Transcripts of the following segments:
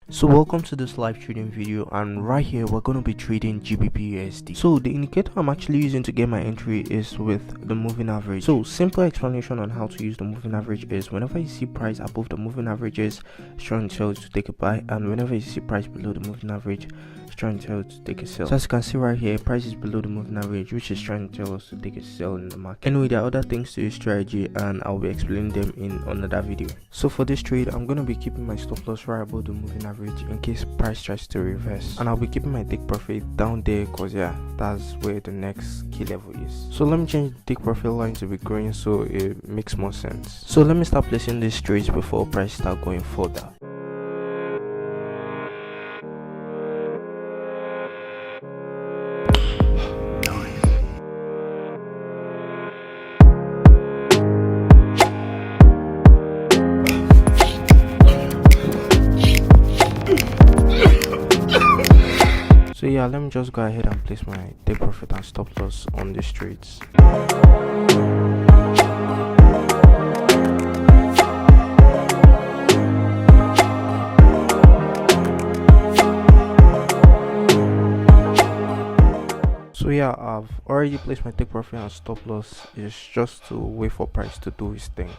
So welcome to this live trading video, and right here we're going to be trading GBP/USD. So the indicator I'm actually using to get my entry is with the moving average. So simple explanation on how to use the moving average is whenever you see price above the moving averages, it's trying to tell you to take a buy, and whenever you see price below the moving average, it's trying to tell you to take a sell. So as you can see right here, price is below the moving average, which is trying to tell us to take a sell in the market. Anyway, there are other things to this strategy and I'll be explaining them in another video. So for this trade, I'm going to be keeping my stop loss right above the moving average in case price tries to reverse, and I'll be keeping my take profit down there because that's where the next key level is. So let me change the take profit line to be green so it makes more sense. So let me start placing these trades before price start going further. So let me just go ahead and place my take profit and stop loss on these trades. So I've already placed my take profit and stop loss. It's just to wait for price to do its thing.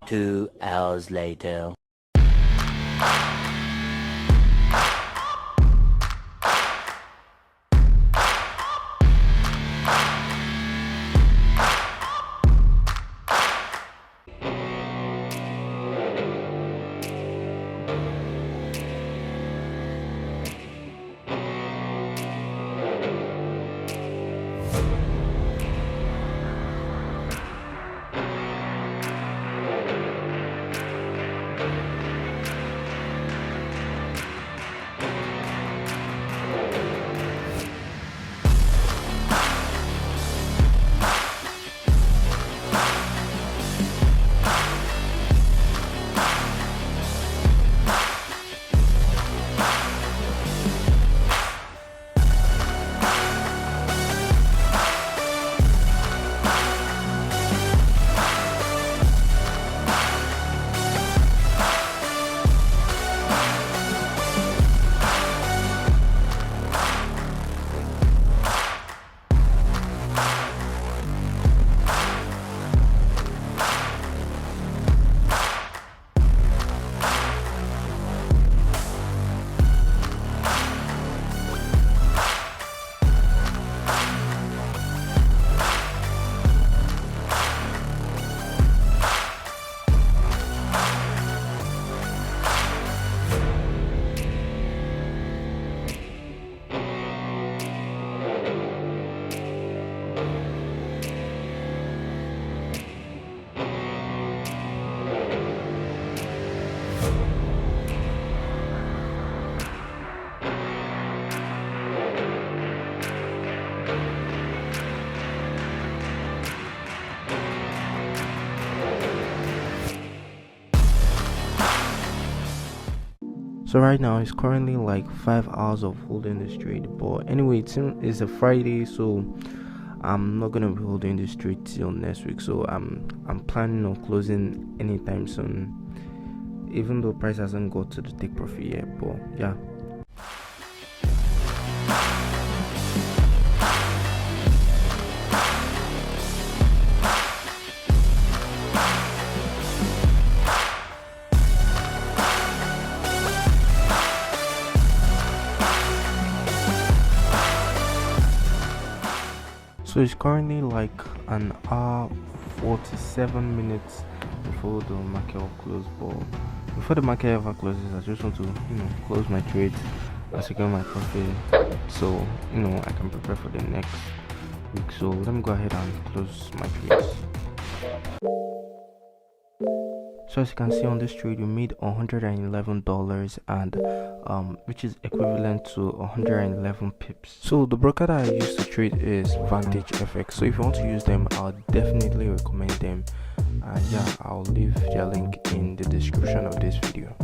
Two hours later. So right now it's currently like 5 hours of holding this trade, but anyway, it's a Friday, so I'm not gonna be holding this trade till next week. So I'm planning on closing anytime soon, even though price hasn't got to the take profit yet. But yeah. So it's currently like an hour 47 minutes before the market will close. But before the market ever closes, I just want to close my trades and secure my profit, so I can prepare for the next week. So let me go ahead and close my trades. So as you can see on this trade, we made $111, and which is equivalent to 111 pips. So the broker that I use to trade is VANTAGE FX. So if you want to use them, I'll definitely recommend them. And yeah, I'll leave their link in the description of this video.